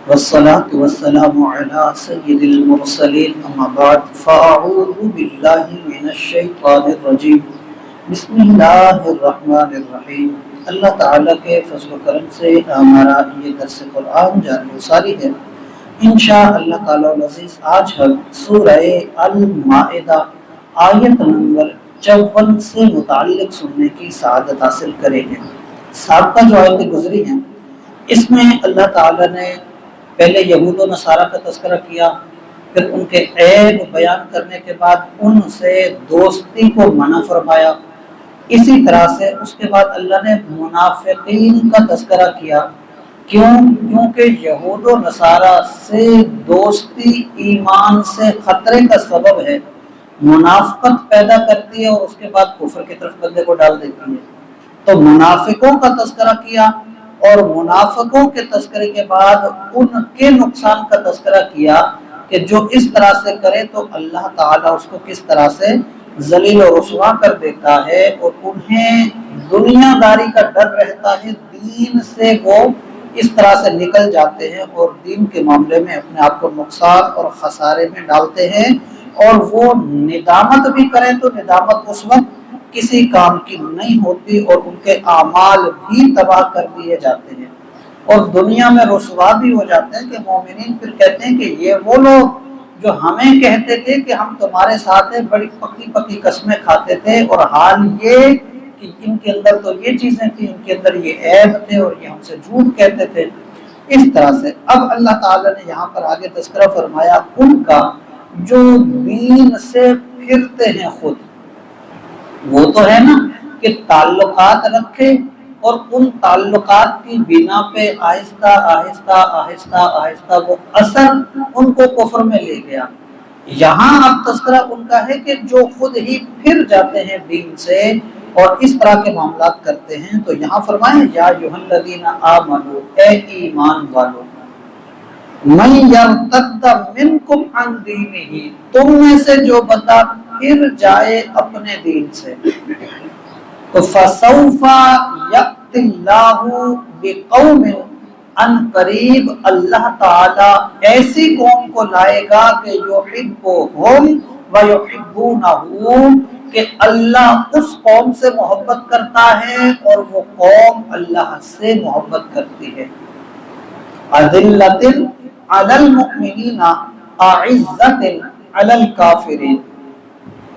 والصلاة والسلام على سيد المرسلين أما بعد فأعوذ بالله من الشيطان الرجيم بسم اللہ الرحمن الرحیم۔ اللہ تعالیٰ کے فضل و کرم سے ہمارا یہ درس قرآن جاری و ساری ہے انشاء اللہ تعالیٰ العزیز۔ آج ہم سورہ المائدہ آیت نمبر 54 سے متعلق سننے کی سعادت حاصل کریں گے۔ سابقہ جو آیتیں گزری ہیں اس میں اللہ تعالیٰ نے پہلے یہود و نصارہ کا تذکرہ کیا، پھر ان کے عیب بیان کرنے کے بعد ان سے دوستی کو منع فرمایا۔ اسی طرح سے اس کے بعد اللہ نے منافقین کا تذکرہ کیا، کیونکہ یہود و نصارہ سے دوستی ایمان سے خطرے کا سبب ہے، منافقت پیدا کرتی ہے اور اس کے بعد کفر کی طرف بندے کو ڈال دیتی ہے۔ تو منافقوں کا تذکرہ کیا اور منافقوں کے تذکرے کے بعد ان کے نقصان کا تذکرہ کیا کہ جو اس طرح سے کرے تو اللہ تعالیٰ اس کو کس طرح سے ذلیل و رسوا کر دیتا ہے، اور انہیں دنیا داری کا ڈر رہتا ہے، دین سے وہ اس طرح سے نکل جاتے ہیں اور دین کے معاملے میں اپنے آپ کو نقصان اور خسارے میں ڈالتے ہیں، اور وہ ندامت بھی کریں تو ندامت اس وقت کسی کام کی نہیں ہوتی اور ان کے اعمال بھی تباہ کر دیے جاتے ہیں اور دنیا میں رسوا بھی ہو جاتے ہیں کہ مومنین پھر کہتے ہیں کہ یہ وہ لوگ جو ہمیں کہتے تھے کہ ہم تمہارے ساتھ ہیں، بڑی پکی پکی قسمیں کھاتے تھے، اور حال یہ کہ ان کے اندر تو یہ چیزیں تھیں، ان کے اندر یہ عیب تھے اور یہ ہم سے جھوٹ کہتے تھے۔ اس طرح سے اب اللہ تعالیٰ نے یہاں پر آگے تذکرہ فرمایا ان کا جو دین سے پھرتے ہیں خود، وہ تو ہے نا کہ تعلقات رکھے اور ان تعلقات کی بنا پہ آہستہ آہستہ آہستہ آہستہ وہ اثر ان کو کفر میں لے گیا۔ یہاں اب تذکرہ ان کا ہے کہ جو خود ہی پھر جاتے ہیں دین سے اور اس طرح کے معاملات کرتے ہیں، تو یہاں فرمائیں یا ایھا الذین آمنوا، اے ایمان والو، من یرتد منکم عن دینہ، تم میں سے جو بندہ پھر جائے اپنے دین سے، تو فسوف یأتی اللہ بقوم، ان قریب اللہ تعالی ایسی قوم کو لائے گا کہ یحبہم ویحبونہ، کہ اللہ اس قوم سے محبت کرتا ہے اور وہ قوم اللہ سے محبت کرتی ہے۔ اذلۃ علی المؤمنین اعزۃ علی الکافرین،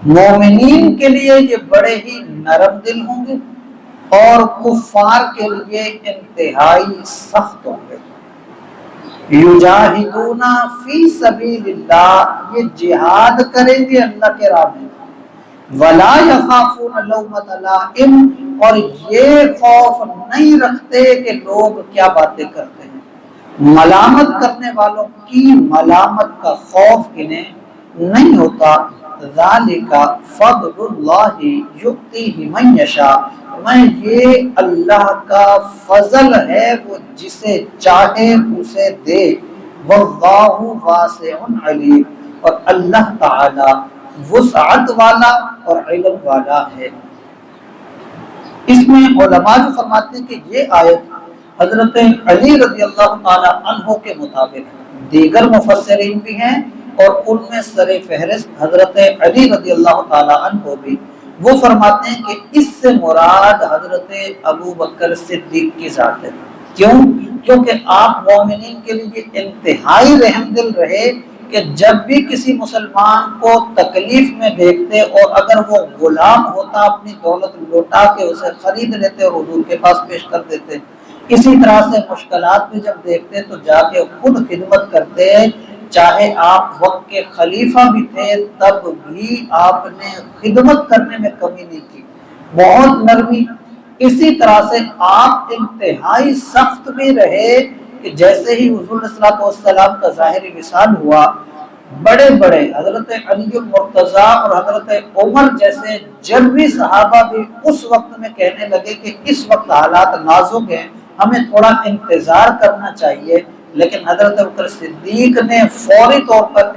مومنین کے لیے یہ بڑے ہی نرم دل ہوں گے اور کفار کے لیے انتہائی سخت ہوں گے۔ یجاہدون فی سبیل اللہ، یہ جہاد کریں گے اللہ کے راہ میں، ولا یخافون لومۃ لائم، اور یہ خوف نہیں رکھتے کہ لوگ کیا باتیں کرتے ہیں، ملامت کرنے والوں کی ملامت کا خوف انہیں نہیں ہوتا۔ ذالک فضل اللہ یؤتیہ من یشاء، میں یہ اللہ کا فضل ہے، وہ جسے چاہے اسے دے، واللہ واسع علیم، اور اللہ تعالی وسعت والا اور علم والا ہے۔ اس میں علماء جو فرماتے ہیں کہ یہ آیت حضرت علی رضی اللہ تعالی عنہ کے مطابق، دیگر مفسرین بھی ہیں اور ان میں سر فہرست حضرت علی رضی اللہ تعالی عنہ بھی، وہ فرماتے ہیں کہ اس سے مراد حضرت ابو بکر صدیق کی ذات ہے۔ کیونکہ آپ مومنین کے لیے انتہائی رحم دل رہے کہ جب بھی کسی مسلمان کو تکلیف میں دیکھتے اور اگر وہ غلام ہوتا اپنی دولت لوٹا کے اسے خرید لیتے اور حضور کے پاس پیش کر دیتے، اسی طرح سے مشکلات میں جب دیکھتے تو جا کے خود خدمت کرتے، چاہے آپ وقت کے خلیفہ بھی تھے تب بھی آپ نے خدمت کرنے میں کمی نہیں کی، بہت نرمی۔ اسی طرح سے آپ انتہائی سخت بھی رہے کہ جیسے ہی حضور صلی اللہ علیہ وسلم کا ظاہری وصال ہوا، بڑے بڑے حضرت علی المرتضیٰ اور حضرت عمر جیسے جلوی صحابہ بھی اس وقت میں کہنے لگے کہ اس وقت حالات نازک ہیں، ہمیں تھوڑا انتظار کرنا چاہیے، لیکن حضرت ابوبکر صدیق نے فوری طور پر